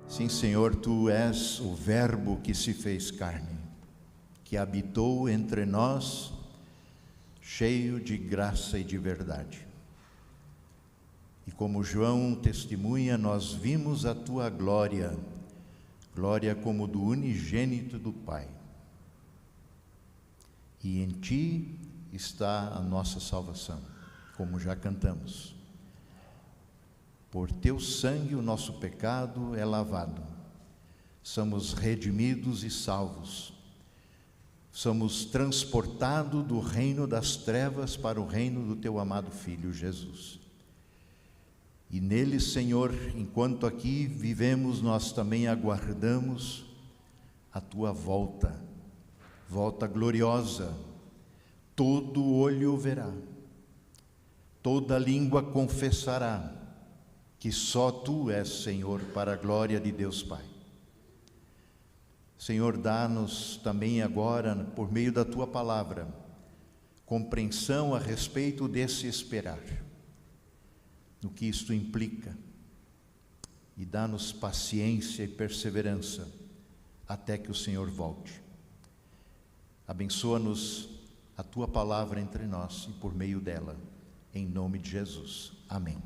Sim, Senhor, Tu és o Verbo que se fez carne, que habitou entre nós, cheio de graça e de verdade. E como João testemunha, nós vimos a Tua glória, glória como do unigênito do Pai. E em Ti está a nossa salvação, como já cantamos. Por Teu sangue o nosso pecado é lavado, somos redimidos e salvos, somos transportados do reino das trevas para o reino do Teu amado Filho Jesus. E nele, Senhor, enquanto aqui vivemos, nós também aguardamos a Tua volta, volta gloriosa. Todo olho verá, toda língua confessará que só Tu és Senhor, para a glória de Deus Pai. Senhor, dá-nos também agora, por meio da Tua palavra, compreensão a respeito desse esperar, no que isto implica, e dá-nos paciência e perseverança até que o Senhor volte. Abençoa-nos a Tua palavra entre nós e por meio dela, em nome de Jesus. Amém.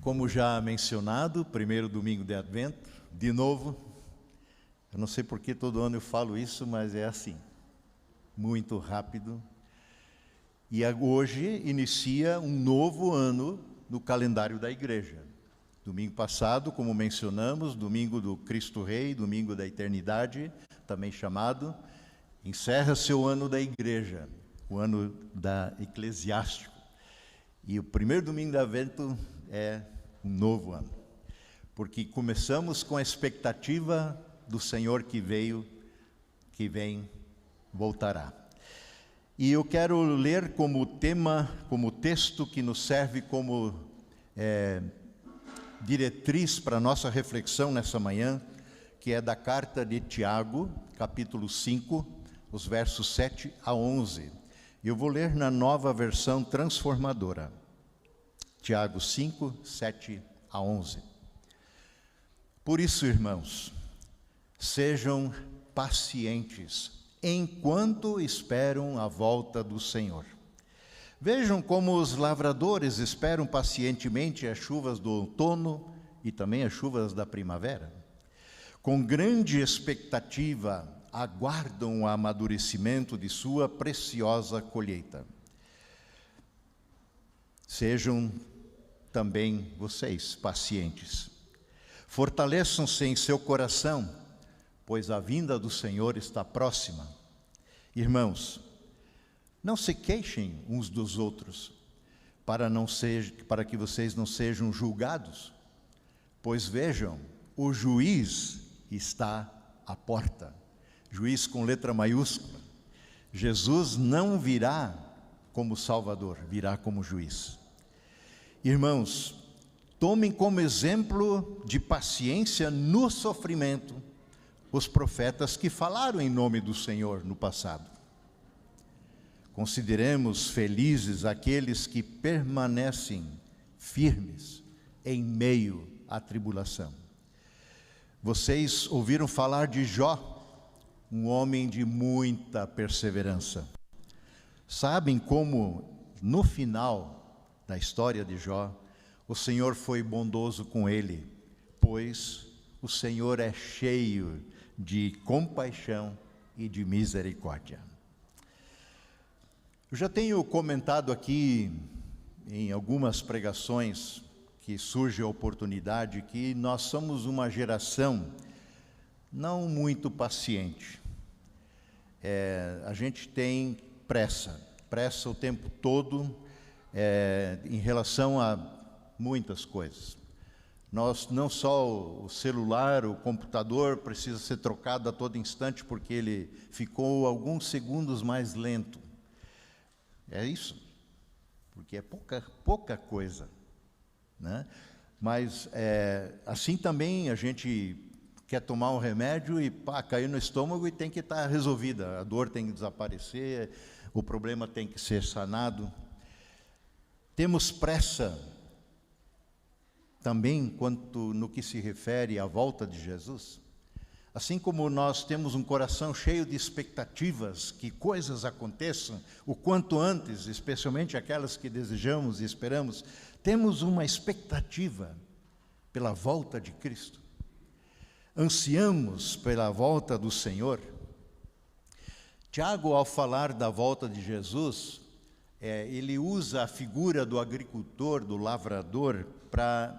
Como já mencionado, primeiro domingo de Advento, de novo, eu não sei por que todo ano eu falo isso, mas é assim, muito rápido. E hoje inicia um novo ano no calendário da igreja. Domingo passado, como mencionamos, domingo do Cristo Rei, domingo da eternidade, também chamado, encerra seu ano da igreja, o ano da eclesiástico. E o primeiro domingo de Advento é um novo ano, porque começamos com a expectativa do Senhor que veio, que vem, voltará. E eu quero ler como tema, como texto que nos serve como diretriz para a nossa reflexão nessa manhã, que é da carta de Tiago, capítulo 5, os versos 7 a 11. Eu vou ler na Nova Versão Transformadora. Tiago 5, 7 a 11. Por isso, irmãos, sejam pacientes enquanto esperam a volta do Senhor. Vejam como os lavradores esperam pacientemente as chuvas do outono e também as chuvas da primavera. Com grande expectativa, aguardam o amadurecimento de sua preciosa colheita. Sejam também vocês pacientes. Fortaleçam-se em seu coração, pois a vinda do Senhor está próxima. Irmãos, não se queixem uns dos outros, para que vocês não sejam julgados, pois vejam, o juiz está à porta. Juiz com letra maiúscula. Jesus não virá como Salvador, virá como juiz. Irmãos, tomem como exemplo de paciência no sofrimento os profetas que falaram em nome do Senhor no passado. Consideremos felizes aqueles que permanecem firmes em meio à tribulação. Vocês ouviram falar de Jó, um homem de muita perseverança. Sabem como, no final da história de Jó, o Senhor foi bondoso com ele, pois o Senhor é cheio de compaixão e de misericórdia. Eu já tenho comentado aqui em algumas pregações que surge a oportunidade que nós somos uma geração não muito paciente. A gente tem pressa o tempo todo em relação a muitas coisas. Não só o celular, o computador precisa ser trocado a todo instante porque ele ficou alguns segundos mais lento. É isso, porque é pouca coisa, né? Mas assim também a gente quer tomar um remédio e caiu no estômago e tem que estar resolvida, a dor tem que desaparecer, o problema tem que ser sanado. Temos pressa também quanto no que se refere à volta de Jesus? Assim como nós temos um coração cheio de expectativas que coisas aconteçam o quanto antes, especialmente aquelas que desejamos e esperamos, temos uma expectativa pela volta de Cristo. Ansiamos pela volta do Senhor. Tiago, ao falar da volta de Jesus, ele usa a figura do agricultor, do lavrador, para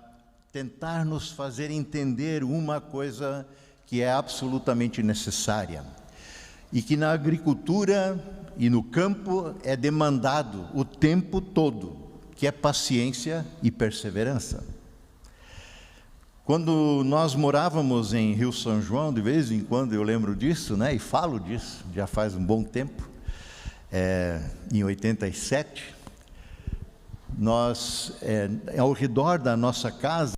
tentar nos fazer entender uma coisa que é absolutamente necessária, e que na agricultura e no campo é demandado o tempo todo, que é paciência e perseverança. Quando nós morávamos em Rio São João, de vez em quando eu lembro disso, e falo disso, já faz um bom tempo, em 87, nós, ao redor da nossa casa,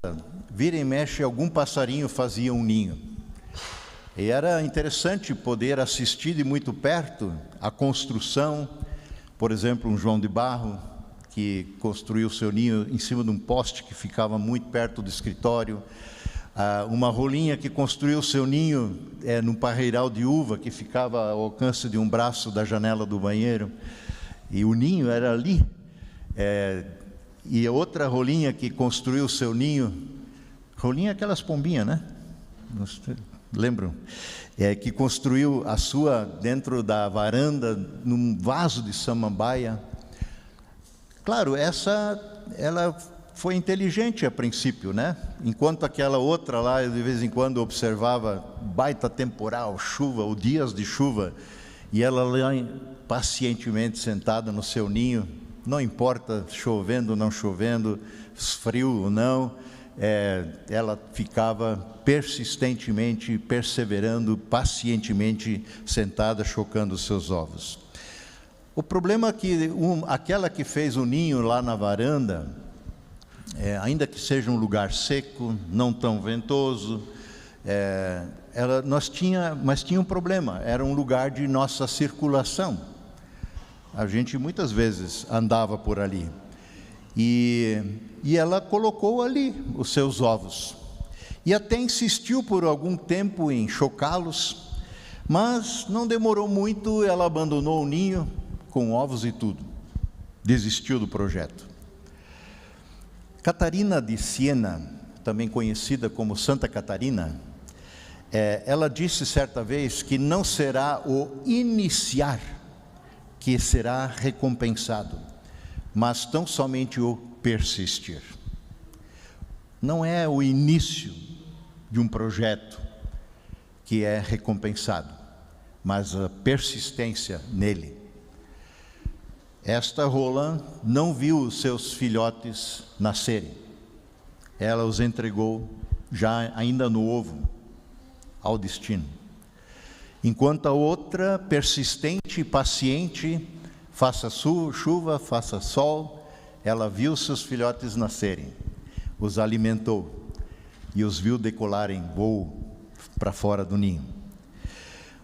vira e mexe, algum passarinho fazia um ninho. E era interessante poder assistir de muito perto a construção, por exemplo, um João de Barro, que construiu seu ninho em cima de um poste que ficava muito perto do escritório, uma rolinha que construiu seu ninho num parreiral de uva que ficava ao alcance de um braço da janela do banheiro, e o ninho era ali, e outra rolinha que construiu seu ninho, rolinha é aquelas pombinhas, né? Lembram? Que construiu a sua dentro da varanda, num vaso de samambaia. Claro, ela foi inteligente a princípio, Enquanto aquela outra lá, de vez em quando, observava baita temporal, chuva, ou dias de chuva, e ela lá pacientemente sentada no seu ninho, não importa chovendo ou não chovendo, frio ou não, ela ficava persistentemente, perseverando, pacientemente sentada, chocando os seus ovos. O problema é que aquela que fez o ninho lá na varanda, ainda que seja um lugar seco, não tão ventoso, mas tinha um problema, era um lugar de nossa circulação. A gente muitas vezes andava por ali. E ela colocou ali os seus ovos. E até insistiu por algum tempo em chocá-los, mas não demorou muito, ela abandonou o ninho, com ovos e tudo. Desistiu do projeto. Catarina de Siena, também conhecida como Santa Catarina, ela disse certa vez que não será o iniciar que será recompensado, mas tão somente o persistir. Não é o início de um projeto que é recompensado, mas a persistência nele. Esta rola não viu os seus filhotes nascerem. Ela os entregou ainda no ovo ao destino. Enquanto a outra, persistente e paciente, faça chuva, faça sol, ela viu seus filhotes nascerem, os alimentou e os viu decolar em voo para fora do ninho.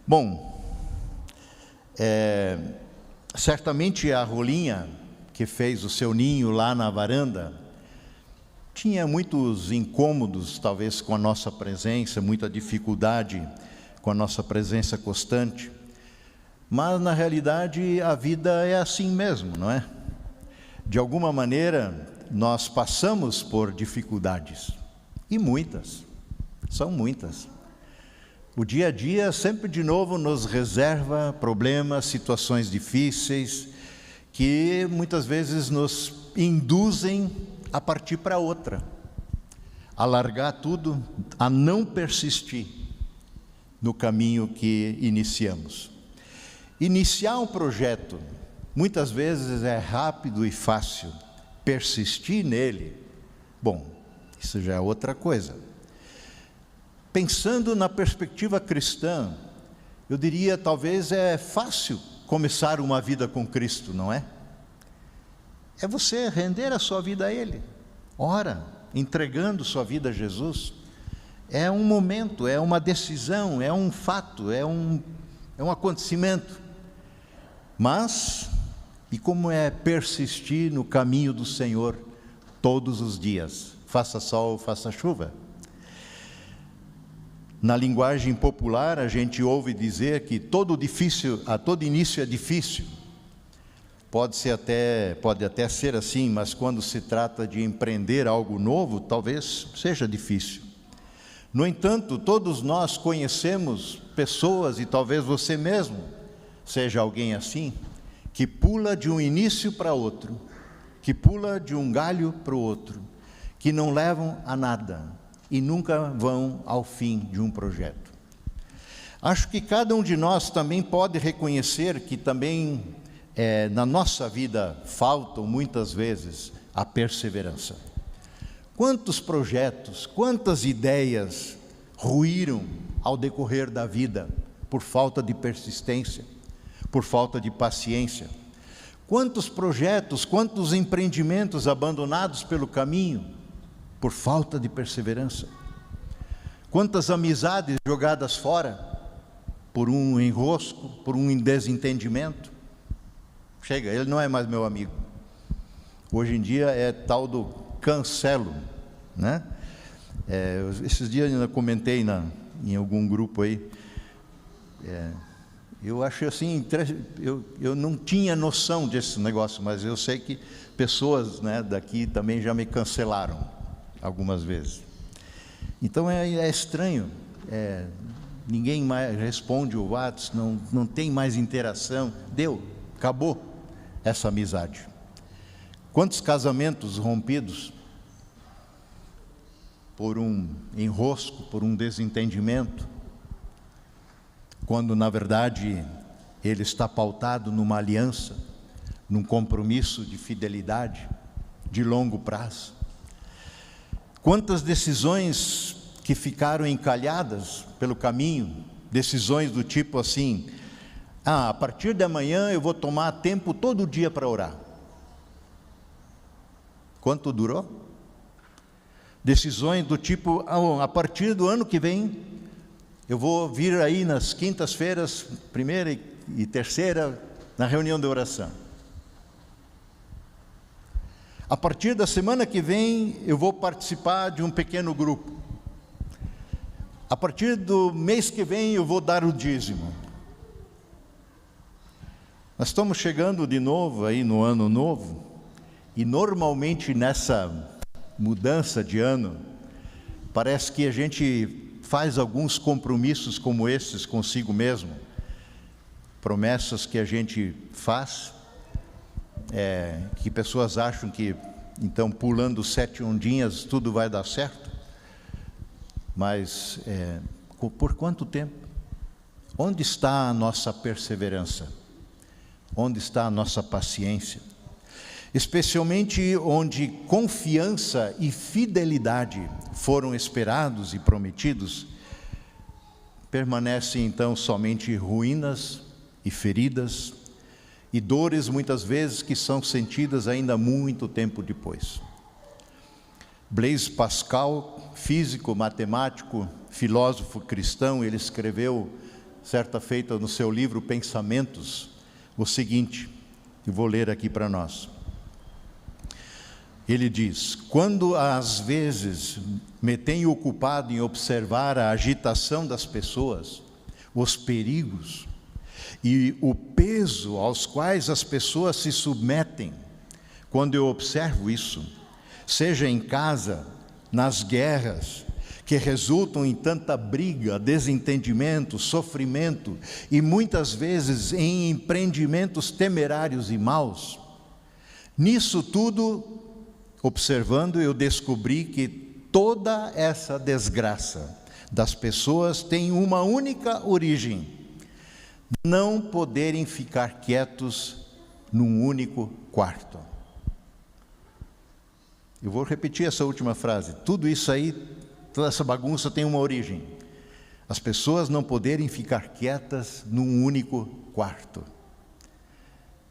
Bom, certamente a rolinha que fez o seu ninho lá na varanda tinha muitos incômodos, talvez, com a nossa presença, muita dificuldade com a nossa presença constante, mas na realidade a vida é assim mesmo, não é? De alguma maneira nós passamos por dificuldades, e muitas, são muitas. O dia a dia sempre de novo nos reserva problemas, situações difíceis, que muitas vezes nos induzem a partir para outra, a largar tudo, a não persistir no caminho que iniciamos. Iniciar um projeto, muitas vezes é rápido e fácil. Persistir nele, bom, isso já é outra coisa. Pensando na perspectiva cristã, eu diria, talvez é fácil começar uma vida com Cristo, não é? É você render a sua vida a Ele. Ora, entregando sua vida a Jesus. É um momento, é uma decisão, é um fato, é um acontecimento. Mas, e como é persistir no caminho do Senhor todos os dias, faça sol, faça chuva. Na linguagem popular, a gente ouve dizer que todo início é difícil. Pode até ser assim, mas quando se trata de empreender algo novo, talvez seja difícil. No entanto, todos nós conhecemos pessoas, e talvez você mesmo seja alguém assim, que pula de um início para outro, que pula de um galho para o outro, que não levam a nada e nunca vão ao fim de um projeto. Acho que cada um de nós também pode reconhecer que também na nossa vida faltam muitas vezes a perseverança. Quantos projetos, quantas ideias ruíram ao decorrer da vida por falta de persistência, por falta de paciência? Quantos projetos, quantos empreendimentos abandonados pelo caminho por falta de perseverança? Quantas amizades jogadas fora por um enrosco, por um desentendimento? Chega, ele não é mais meu amigo. Hoje em dia é tal do cancelo, né? Esses dias eu ainda comentei em algum grupo aí. Eu acho assim, eu não tinha noção desse negócio, mas eu sei que pessoas, né, daqui também já me cancelaram algumas vezes. Então é estranho, ninguém mais responde o WhatsApp, não tem mais interação, acabou essa amizade. Quantos casamentos rompidos por um enrosco, por um desentendimento, quando na verdade ele está pautado numa aliança, num compromisso de fidelidade, de longo prazo. Quantas decisões que ficaram encalhadas pelo caminho, decisões do tipo assim: a partir de amanhã eu vou tomar tempo todo dia para orar. Quanto durou? Decisões do tipo: a partir do ano que vem eu vou vir aí nas quintas-feiras, primeira e terceira, na reunião de oração. A partir da semana que vem eu vou participar de um pequeno grupo. A partir do mês que vem eu vou dar o dízimo. Nós estamos chegando de novo aí no ano novo, e normalmente nessa mudança de ano, parece que a gente faz alguns compromissos como esses consigo mesmo, promessas que a gente faz, que pessoas acham que então pulando 7 ondinhas tudo vai dar certo, mas por quanto tempo? Onde está a nossa perseverança? Onde está a nossa paciência? Especialmente onde confiança e fidelidade foram esperados e prometidos, permanecem então somente ruínas e feridas e dores muitas vezes que são sentidas ainda muito tempo depois. Blaise Pascal, físico, matemático, filósofo cristão, ele escreveu certa feita no seu livro Pensamentos o seguinte, eu vou ler aqui para nós. Ele diz: quando às vezes me tenho ocupado em observar a agitação das pessoas, os perigos e o peso aos quais as pessoas se submetem, quando eu observo isso, seja em casa, nas guerras, que resultam em tanta briga, desentendimento, sofrimento e muitas vezes em empreendimentos temerários e maus, nisso tudo, observando, eu descobri que toda essa desgraça das pessoas tem uma única origem: não poderem ficar quietos num único quarto. Eu vou repetir essa última frase. Tudo isso aí, toda essa bagunça tem uma origem: as pessoas não poderem ficar quietas num único quarto.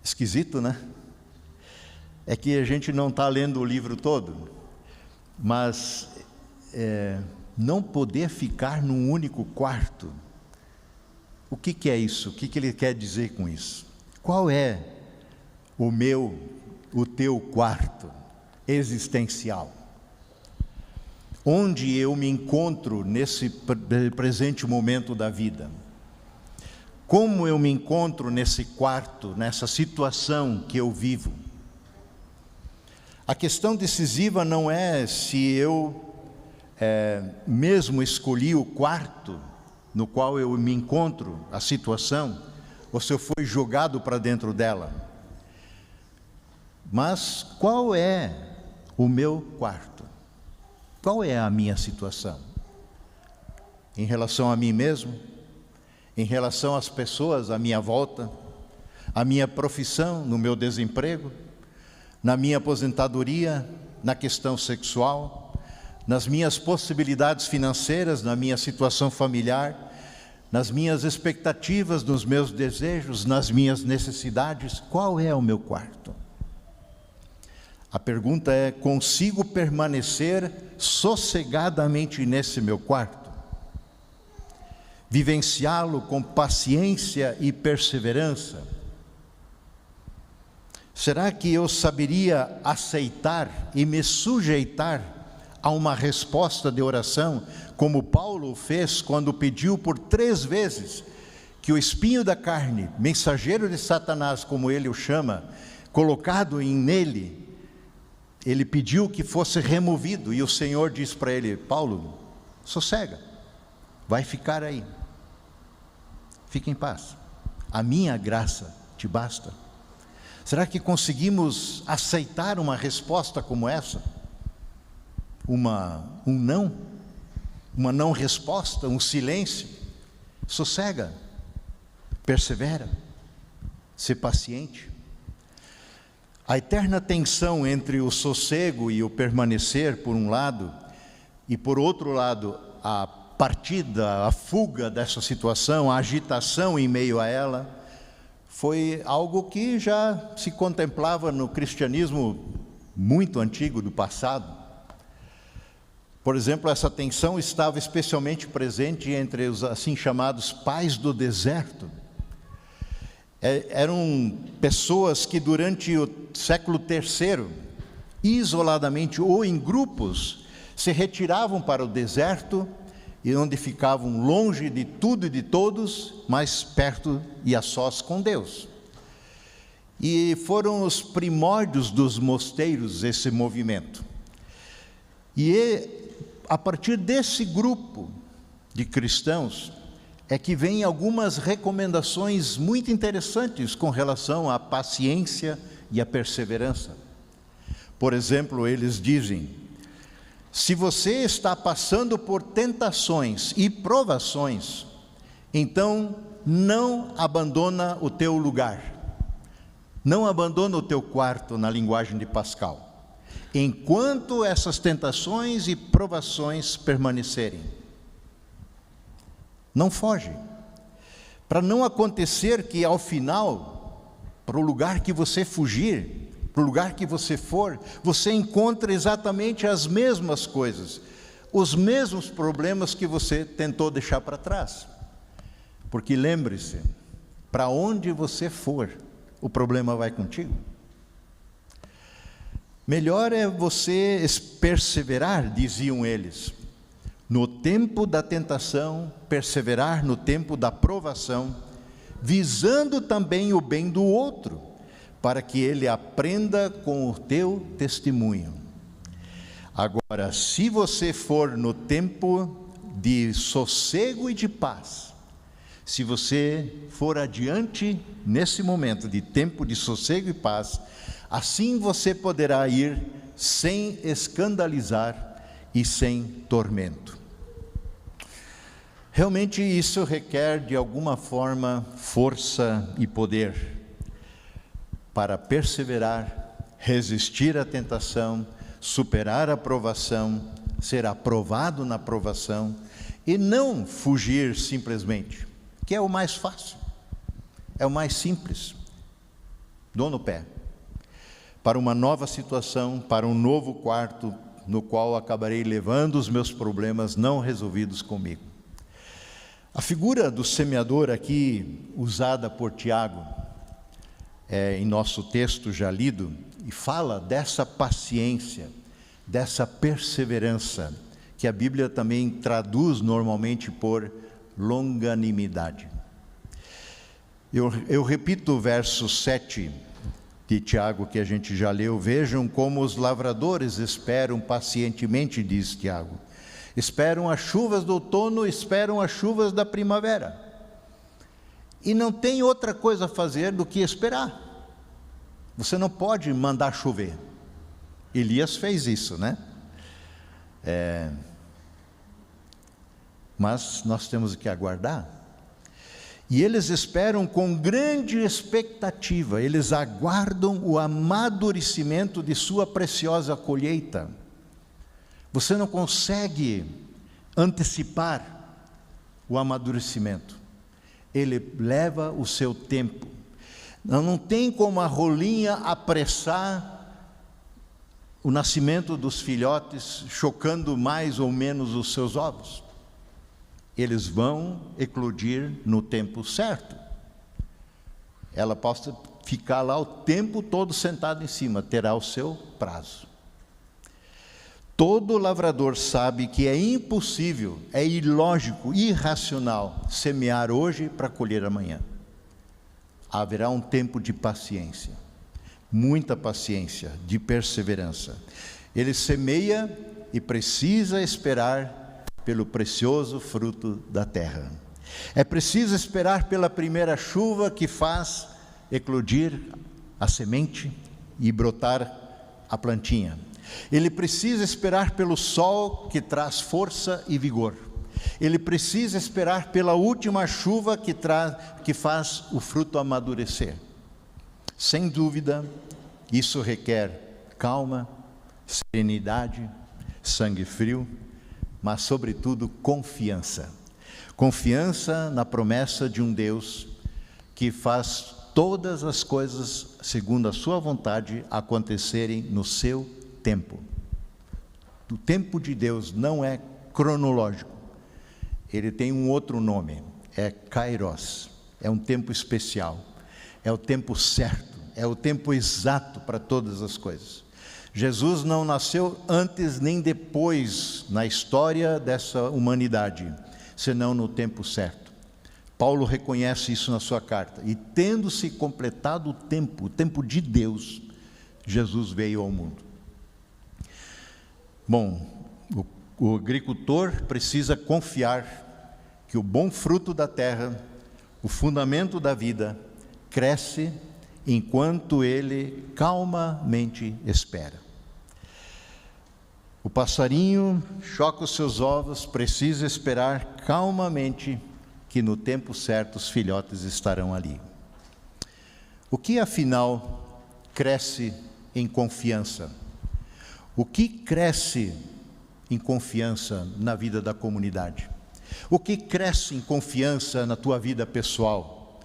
Esquisito, né? É que a gente não está lendo o livro todo, mas não poder ficar num único quarto, o que é isso? O que ele quer dizer com isso? Qual é o teu quarto? existencial. Onde eu me encontro nesse presente momento da vida? Como eu me encontro nesse quarto, nessa situação que eu vivo? A questão decisiva não é se eu mesmo escolhi o quarto no qual eu me encontro, a situação, ou se eu fui jogado para dentro dela. Mas qual é o meu quarto? Qual é a minha situação? Em relação a mim mesmo? Em relação às pessoas à minha volta? A minha profissão, no meu desemprego? Na minha aposentadoria? Na questão sexual? Nas minhas possibilidades financeiras? Na minha situação familiar? Nas minhas expectativas, nos meus desejos? Nas minhas necessidades? Qual é o meu quarto? A pergunta é: consigo permanecer sossegadamente nesse meu quarto? Vivenciá-lo com paciência e perseverança? Será que eu saberia aceitar e me sujeitar a uma resposta de oração, como Paulo fez quando pediu por 3 vezes que o espinho da carne, mensageiro de Satanás, como ele o chama, colocado nele, ele pediu que fosse removido, e o Senhor disse para ele: Paulo, sossega, vai ficar aí, fica em paz, a minha graça te basta. Será que conseguimos aceitar uma resposta como essa? Uma não resposta, um silêncio? Sossega, persevera, ser paciente. A eterna tensão entre o sossego e o permanecer, por um lado, e por outro lado, a partida, a fuga dessa situação, a agitação em meio a ela, foi algo que já se contemplava no cristianismo muito antigo do passado. Por exemplo, essa tensão estava especialmente presente entre os assim chamados pais do deserto. Eram pessoas que durante o século III, isoladamente ou em grupos, se retiravam para o deserto, e onde ficavam longe de tudo e de todos, mas perto e a sós com Deus. E foram os primórdios dos mosteiros esse movimento. E a partir desse grupo de cristãos é que vem algumas recomendações muito interessantes com relação à paciência e à perseverança. Por exemplo, eles dizem: se você está passando por tentações e provações, então não abandona o teu lugar, não abandona o teu quarto, na linguagem de Pascal, enquanto essas tentações e provações permanecerem. Não foge, para não acontecer que ao final, para o lugar que você fugir, para o lugar que você for, você encontre exatamente as mesmas coisas, os mesmos problemas que você tentou deixar para trás. Porque lembre-se, para onde você for, o problema vai contigo. Melhor é você perseverar, diziam eles, no tempo da tentação, perseverar no tempo da provação, visando também o bem do outro, para que ele aprenda com o teu testemunho. Agora, se você for no tempo de sossego e de paz, se você for adiante nesse momento de tempo de sossego e paz, assim você poderá ir sem escandalizar e sem tormento. Realmente isso requer de alguma forma força e poder para perseverar, resistir à tentação, superar a provação, ser aprovado na provação e não fugir simplesmente, que é o mais fácil, é o mais simples. Dou no pé, para uma nova situação, para um novo quarto, no qual acabarei levando os meus problemas não resolvidos comigo. A figura do semeador aqui, usada por Tiago, em nosso texto já lido, e fala dessa paciência, dessa perseverança, que a Bíblia também traduz normalmente por longanimidade. Eu repito o verso 7 de Tiago, que a gente já leu. Vejam como os lavradores esperam pacientemente, diz Tiago. Esperam as chuvas do outono, esperam as chuvas da primavera. E não tem outra coisa a fazer do que esperar. Você não pode mandar chover. Elias fez isso, né? Mas nós temos que aguardar. E eles esperam com grande expectativa, eles aguardam o amadurecimento de sua preciosa colheita. Você não consegue antecipar o amadurecimento, ele leva o seu tempo. Não tem como a rolinha apressar o nascimento dos filhotes, chocando mais ou menos os seus ovos. Eles vão eclodir no tempo certo. Ela pode ficar lá o tempo todo sentada em cima, terá o seu prazo. Todo lavrador sabe que é impossível, é ilógico, irracional semear hoje para colher amanhã. Haverá um tempo de paciência, muita paciência, de perseverança. Ele semeia e precisa esperar pelo precioso fruto da terra. É preciso esperar pela primeira chuva que faz eclodir a semente e brotar a plantinha. Ele precisa esperar pelo sol que traz força e vigor. Ele precisa esperar pela última chuva que faz o fruto amadurecer. Sem dúvida, isso requer calma, serenidade, sangue frio, mas sobretudo confiança. Confiança na promessa de um Deus que faz todas as coisas segundo a sua vontade acontecerem no seu tempo. O tempo de Deus não é cronológico, ele tem um outro nome, é Kairos, é um tempo especial, é o tempo certo, é o tempo exato para todas as coisas. Jesus não nasceu antes nem depois na história dessa humanidade, senão no tempo certo. Paulo reconhece isso na sua carta. E tendo-se completado o tempo de Deus, Jesus veio ao mundo. Bom, o agricultor precisa confiar que o bom fruto da terra, o fundamento da vida, cresce enquanto ele calmamente espera. O passarinho choca os seus ovos, precisa esperar calmamente que no tempo certo os filhotes estarão ali. O que afinal cresce em confiança? O que cresce em confiança na vida da comunidade? O que cresce em confiança na tua vida pessoal?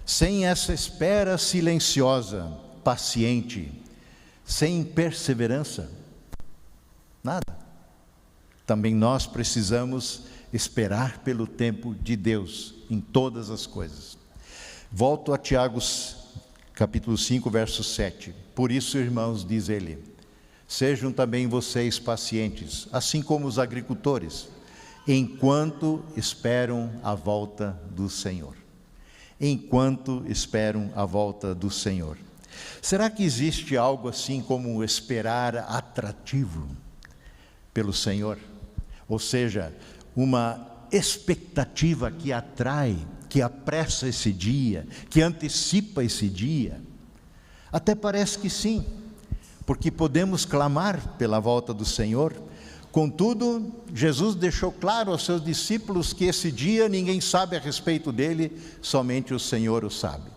Sem essa espera silenciosa, paciente, sem perseverança, nada. Também nós precisamos esperar pelo tempo de Deus em todas as coisas. Volto a Tiago, capítulo 5, verso 7. Por isso, irmãos, diz ele, sejam também vocês pacientes, assim como os agricultores, enquanto esperam a volta do Senhor. Enquanto esperam a volta do Senhor. Será que existe algo assim como esperar atrativo pelo Senhor? Ou seja, uma expectativa que atrai, que apressa esse dia, que antecipa esse dia? Até parece que sim, porque podemos clamar pela volta do Senhor. Contudo, Jesus deixou claro aos seus discípulos que esse dia ninguém sabe a respeito dele, somente o Senhor o sabe.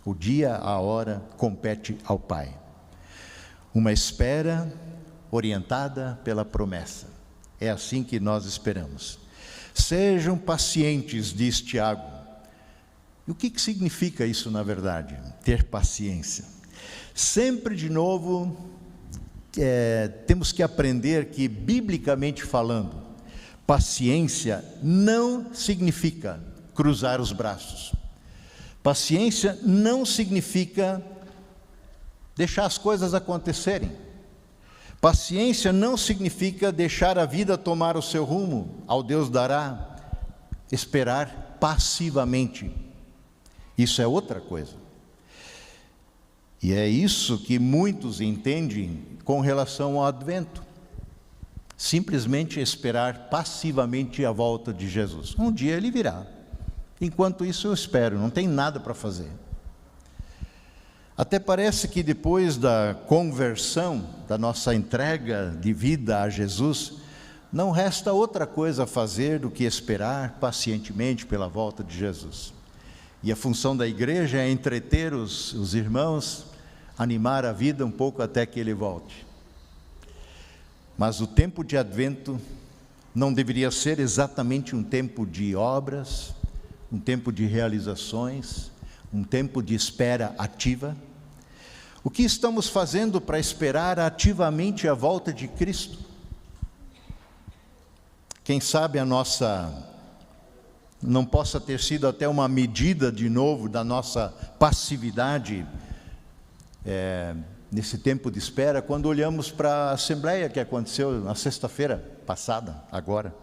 O dia, a hora, compete ao Pai. Uma espera orientada pela promessa. É assim que nós esperamos. Sejam pacientes, diz Tiago. E o que significa isso na verdade? Ter paciência. Sempre de novo, temos que aprender que, biblicamente falando, paciência não significa cruzar os braços. Paciência não significa deixar as coisas acontecerem. Paciência não significa deixar a vida tomar o seu rumo, ao Deus dará, esperar passivamente. Isso é outra coisa. E é isso que muitos entendem com relação ao advento. Simplesmente esperar passivamente a volta de Jesus. Um dia ele virá. Enquanto isso eu espero, não tem nada para fazer. Até parece que depois da conversão, da nossa entrega de vida a Jesus, não resta outra coisa a fazer do que esperar pacientemente pela volta de Jesus. E a função da igreja é entreter os irmãos, animar a vida um pouco até que ele volte. Mas o tempo de advento não deveria ser exatamente um tempo de obras, um tempo de realizações, um tempo de espera ativa. O que estamos fazendo para esperar ativamente a volta de Cristo? Quem sabe a nossa não possa ter sido até uma medida de novo da nossa passividade nesse tempo de espera, quando olhamos para a assembleia que aconteceu na sexta-feira passada, agora.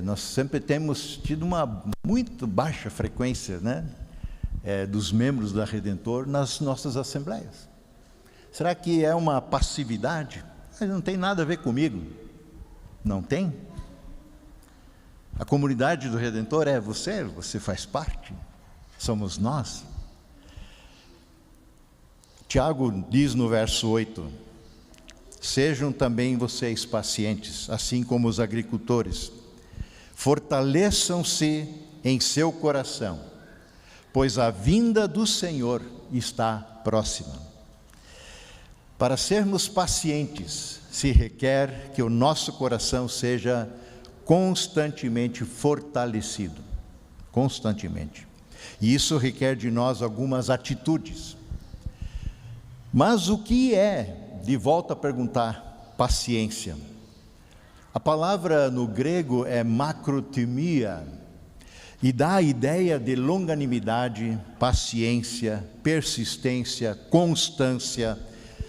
Nós sempre temos tido uma muito baixa frequência, né, dos membros da Redentor nas nossas assembleias. Será que é uma passividade? Não tem nada a ver comigo. Não tem? A comunidade do Redentor é você faz parte, somos nós. Tiago diz no verso 8: sejam também vocês pacientes, assim como os agricultores. Fortaleçam-se em seu coração, pois a vinda do Senhor está próxima. Para sermos pacientes, se requer que o nosso coração seja constantemente fortalecido. Constantemente. E isso requer de nós algumas atitudes. Mas o que é, de volta a perguntar, paciência? A palavra no grego é macrotimia, e dá a ideia de longanimidade, paciência, persistência, constância,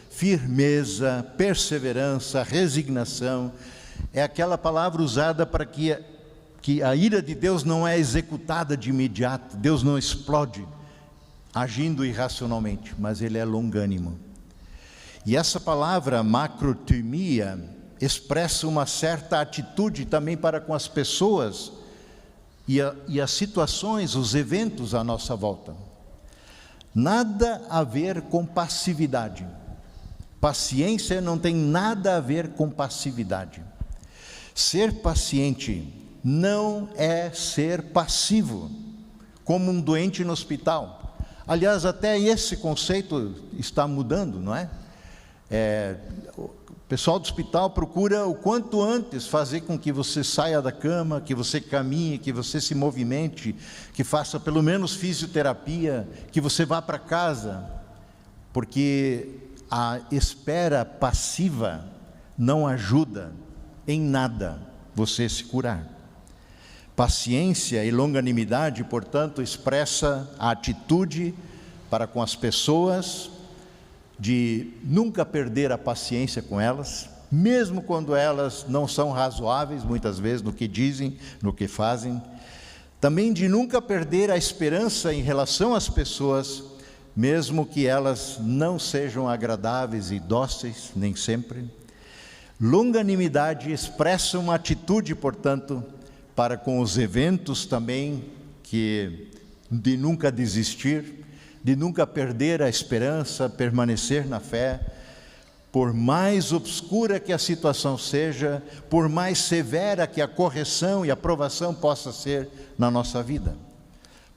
firmeza, perseverança, resignação. É aquela palavra usada para que a ira de Deus não é executada de imediato, Deus não explode agindo irracionalmente, mas Ele é longânimo. E essa palavra macrotimia expressa uma certa atitude também para com as pessoas e as situações, os eventos à nossa volta. Nada a ver com passividade. Paciência não tem nada a ver com passividade. Ser paciente não é ser passivo, como um doente no hospital. Aliás, até esse conceito está mudando, não é? O pessoal do hospital procura o quanto antes fazer com que você saia da cama, que você caminhe, que você se movimente, que faça pelo menos fisioterapia, que você vá para casa, porque a espera passiva não ajuda em nada você se curar. Paciência e longanimidade, portanto, expressa a atitude para com as pessoas de nunca perder a paciência com elas, mesmo quando elas não são razoáveis, muitas vezes, no que dizem, no que fazem. Também de nunca perder a esperança em relação às pessoas, mesmo que elas não sejam agradáveis e dóceis, nem sempre. Longanimidade expressa uma atitude, portanto, para com os eventos também, de nunca desistir, de nunca perder a esperança, permanecer na fé, por mais obscura que a situação seja, por mais severa que a correção e a provação possa ser na nossa vida.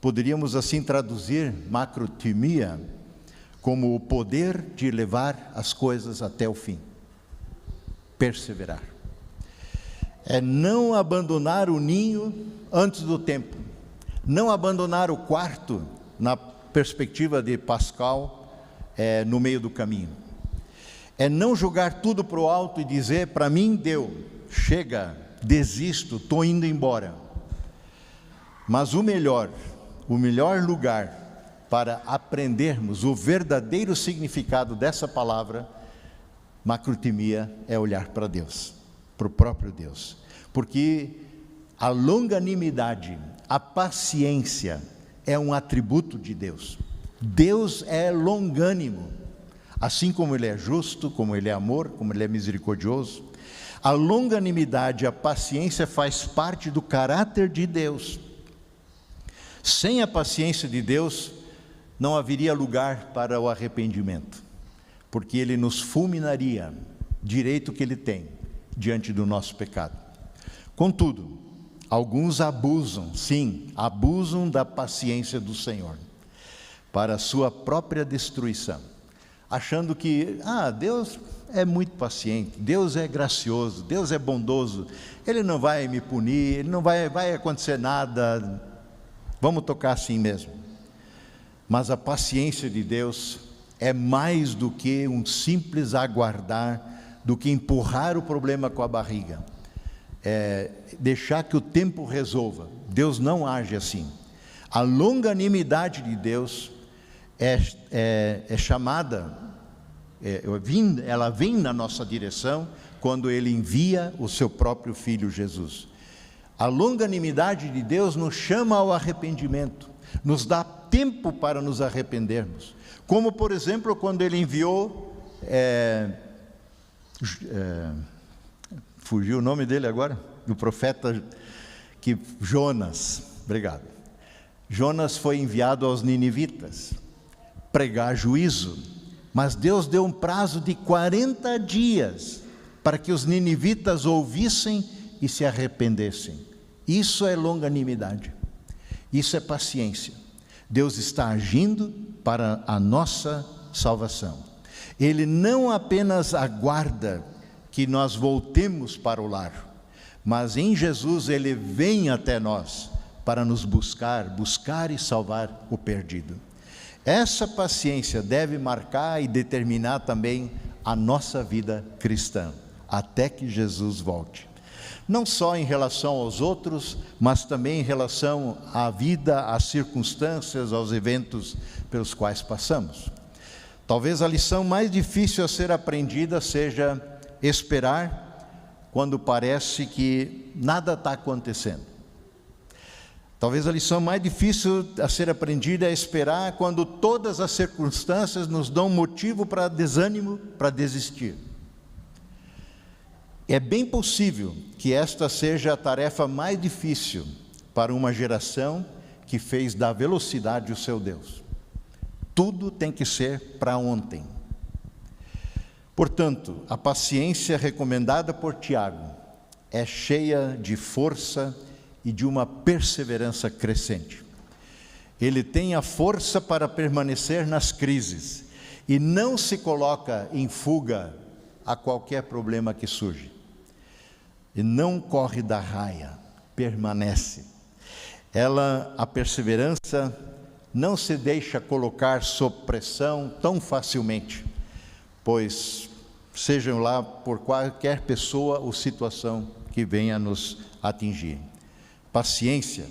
Poderíamos assim traduzir macrotimia como o poder de levar as coisas até o fim. Perseverar. É não abandonar o ninho antes do tempo, não abandonar o quarto na perspectiva de Pascal, no meio do caminho. É não jogar tudo para o alto e dizer, para mim deu, chega, desisto, estou indo embora. Mas o melhor lugar para aprendermos o verdadeiro significado dessa palavra, macrotimia é olhar para Deus, para o próprio Deus. Porque a longanimidade, a paciência é um atributo de Deus. Deus é longânimo, assim como Ele é justo, como Ele é amor, como Ele é misericordioso. A longanimidade, a paciência faz parte do caráter de Deus. Sem a paciência de Deus, não haveria lugar para o arrependimento, porque Ele nos fulminaria, direito que Ele tem, diante do nosso pecado. Contudo, alguns abusam, sim, abusam da paciência do Senhor, para a sua própria destruição, achando que, Deus é muito paciente, Deus é gracioso, Deus é bondoso, Ele não vai me punir, Ele não vai acontecer nada, vamos tocar assim mesmo. Mas a paciência de Deus é mais do que um simples aguardar, do que empurrar o problema com a barriga, deixar que o tempo resolva. Deus não age assim. A longanimidade de Deus é chamada, ela vem na nossa direção quando Ele envia o seu próprio Filho Jesus. A longanimidade de Deus nos chama ao arrependimento, nos dá tempo para nos arrependermos, como por exemplo quando Ele enviou, fugiu o nome dele agora, do profeta Jonas, obrigado. Jonas foi enviado aos ninivitas, pregar juízo, mas Deus deu um prazo de 40 dias, para que os ninivitas ouvissem e se arrependessem. Isso é longanimidade, isso é paciência. Deus está agindo para a nossa salvação. Ele não apenas aguarda que nós voltemos para o lar, mas em Jesus Ele vem até nós para nos buscar e salvar o perdido. Essa paciência deve marcar e determinar também a nossa vida cristã, até que Jesus volte. Não só em relação aos outros, mas também em relação à vida, às circunstâncias, aos eventos pelos quais passamos. Talvez a lição mais difícil a ser aprendida seja esperar quando parece que nada está acontecendo. Talvez a lição mais difícil a ser aprendida é esperar quando todas as circunstâncias nos dão motivo para desânimo, para desistir. É bem possível que esta seja a tarefa mais difícil para uma geração que fez da velocidade o seu Deus. Tudo tem que ser para ontem. Portanto, a paciência recomendada por Tiago é cheia de força e de uma perseverança crescente. Ele tem a força para permanecer nas crises e não se coloca em fuga a qualquer problema que surge. E não corre da raia, permanece. A perseverança não se deixa colocar sob pressão tão facilmente, pois sejam lá por qualquer pessoa ou situação que venha nos atingir. Paciência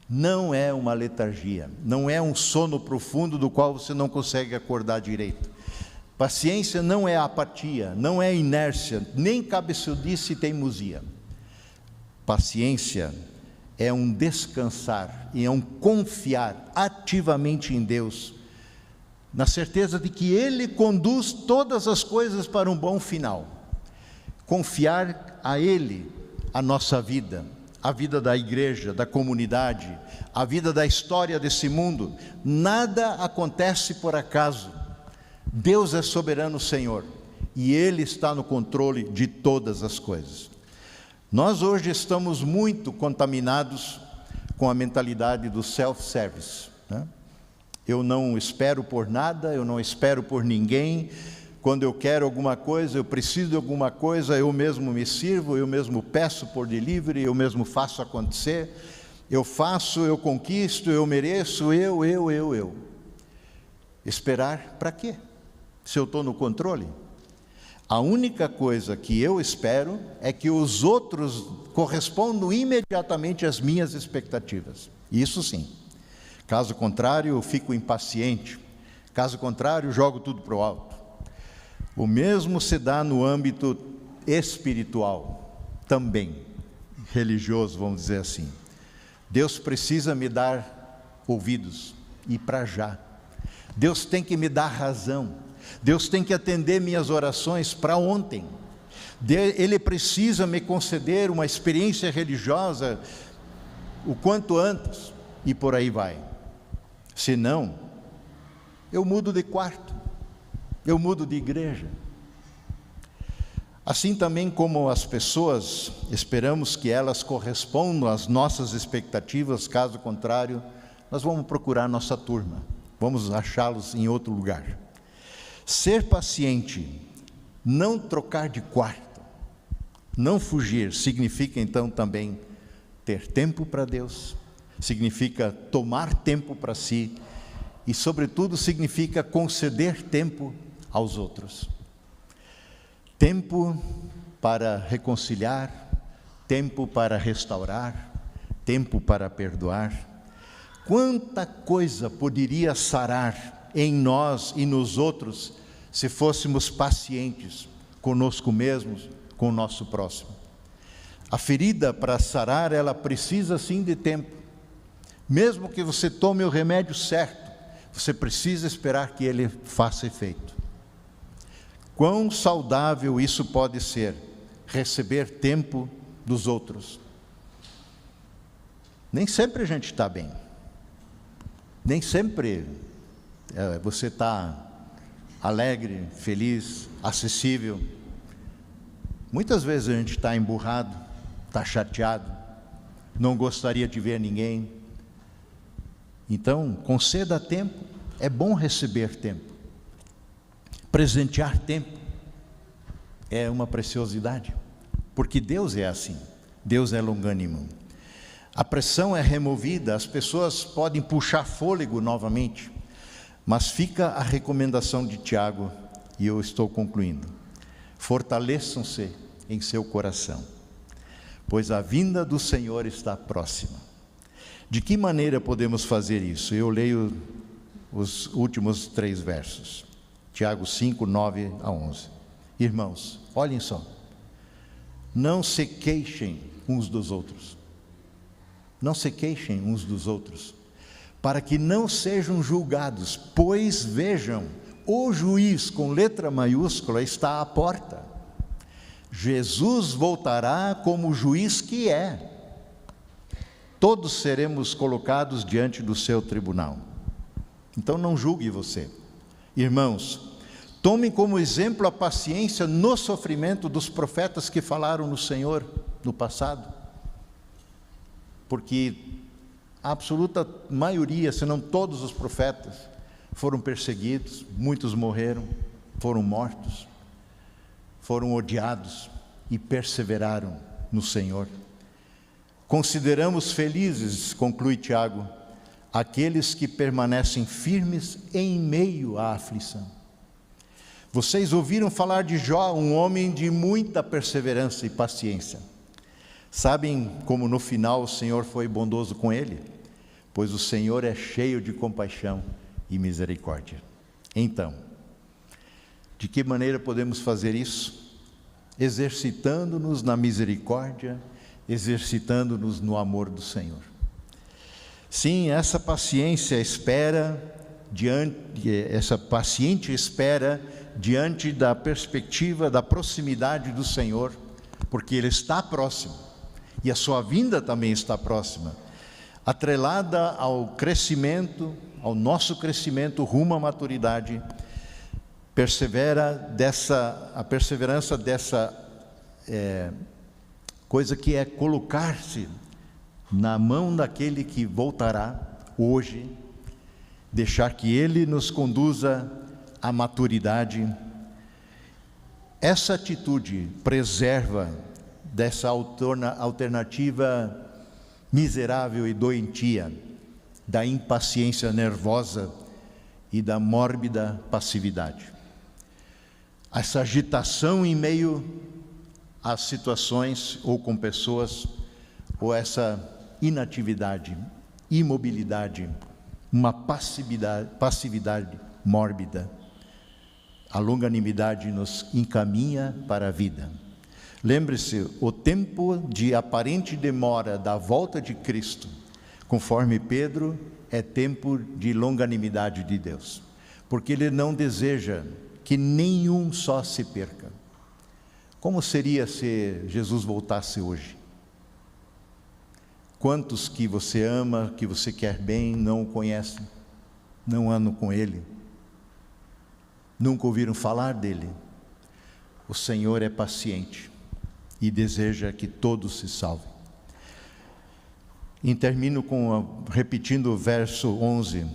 não é uma letargia, não é um sono profundo do qual você não consegue acordar direito. Paciência não é apatia, não é inércia, nem cabeçudice e teimosia. Paciência é um descansar e é um confiar ativamente em Deus, na certeza de que Ele conduz todas as coisas para um bom final. Confiar a Ele a nossa vida, a vida da igreja, da comunidade, a vida da história desse mundo. Nada acontece por acaso. Deus é soberano Senhor e Ele está no controle de todas as coisas. Nós hoje estamos muito contaminados com a mentalidade do self-service, né? Eu não espero por nada, eu não espero por ninguém. Quando eu quero alguma coisa, eu preciso de alguma coisa, eu mesmo me sirvo, eu mesmo peço por delivery, eu mesmo faço acontecer. Eu faço, eu conquisto, eu mereço, eu. Esperar para quê? Se eu estou no controle? A única coisa que eu espero é que os outros correspondam imediatamente às minhas expectativas. Isso sim. Caso contrário, eu fico impaciente. Caso contrário, jogo tudo para o alto. O mesmo se dá no âmbito espiritual, também, religioso, vamos dizer assim. Deus precisa me dar ouvidos, e para já. Deus tem que me dar razão. Deus tem que atender minhas orações para ontem. Ele precisa me conceder uma experiência religiosa o quanto antes, e por aí vai. Senão, eu mudo de quarto, eu mudo de igreja. Assim também como as pessoas, esperamos que elas correspondam às nossas expectativas, caso contrário, nós vamos procurar nossa turma, vamos achá-los em outro lugar. Ser paciente, não trocar de quarto, não fugir, significa então também ter tempo para Deus, significa tomar tempo para si e, sobretudo, significa conceder tempo aos outros. Tempo para reconciliar, tempo para restaurar, tempo para perdoar. Quanta coisa poderia sarar em nós e nos outros se fôssemos pacientes conosco mesmos, com o nosso próximo. A ferida, para sarar, ela precisa sim de tempo. Mesmo que você tome o remédio certo, você precisa esperar que ele faça efeito. Quão saudável isso pode ser, receber tempo dos outros. Nem sempre a gente está bem. Nem sempre você está alegre, feliz, acessível. Muitas vezes a gente está emburrado, está chateado, não gostaria de ver ninguém. Então, conceda tempo, é bom receber tempo. Presentear tempo é uma preciosidade, porque Deus é assim, Deus é longânimo. A pressão é removida, as pessoas podem puxar fôlego novamente, mas fica a recomendação de Tiago, e eu estou concluindo: fortaleçam-se em seu coração, pois a vinda do Senhor está próxima. De que maneira podemos fazer isso? Eu leio os últimos 3 versos, Tiago 5, 9 a 11. Irmãos, olhem só, não se queixem uns dos outros, não se queixem uns dos outros, para que não sejam julgados, pois vejam, o juiz com letra maiúscula está à porta. Jesus voltará como juiz que é. Todos seremos colocados diante do seu tribunal. Então não julgue você. Irmãos, tomem como exemplo a paciência no sofrimento dos profetas que falaram no Senhor no passado. Porque a absoluta maioria, se não todos os profetas, foram perseguidos, muitos morreram, foram mortos, foram odiados e perseveraram no Senhor. Consideramos felizes, conclui Tiago, aqueles que permanecem firmes em meio à aflição. Vocês ouviram falar de Jó, um homem de muita perseverança e paciência. Sabem como no final o Senhor foi bondoso com ele? Pois o Senhor é cheio de compaixão e misericórdia. Então, de que maneira podemos fazer isso? Exercitando-nos na misericórdia, exercitando-nos no amor do Senhor. Sim, essa paciente espera diante da perspectiva da proximidade do Senhor, porque Ele está próximo, e a sua vinda também está próxima, atrelada ao crescimento, ao nosso crescimento rumo à maturidade. A perseverança dessa coisa que é colocar-se na mão daquele que voltará hoje, deixar que Ele nos conduza à maturidade. Essa atitude preserva dessa alternativa miserável e doentia, da impaciência nervosa e da mórbida passividade. Essa agitação em meio às situações ou com pessoas, ou essa inatividade, imobilidade, uma passividade mórbida. A longanimidade nos encaminha para a vida. Lembre-se, o tempo de aparente demora da volta de Cristo, conforme Pedro, é tempo de longanimidade de Deus, porque Ele não deseja que nenhum só se perca. Como seria se Jesus voltasse hoje? Quantos que você ama, que você quer bem, não o conhecem, não andam com Ele, nunca ouviram falar dEle? O Senhor é paciente e deseja que todos se salvem. E termino repetindo o verso 11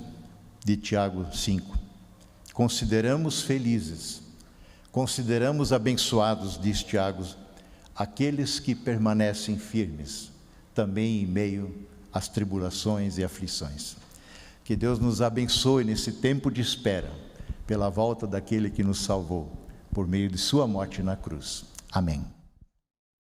de Tiago 5. Consideramos felizes, consideramos abençoados, diz Tiago, aqueles que permanecem firmes, também em meio às tribulações e aflições. Que Deus nos abençoe nesse tempo de espera, pela volta daquele que nos salvou, por meio de sua morte na cruz. Amém.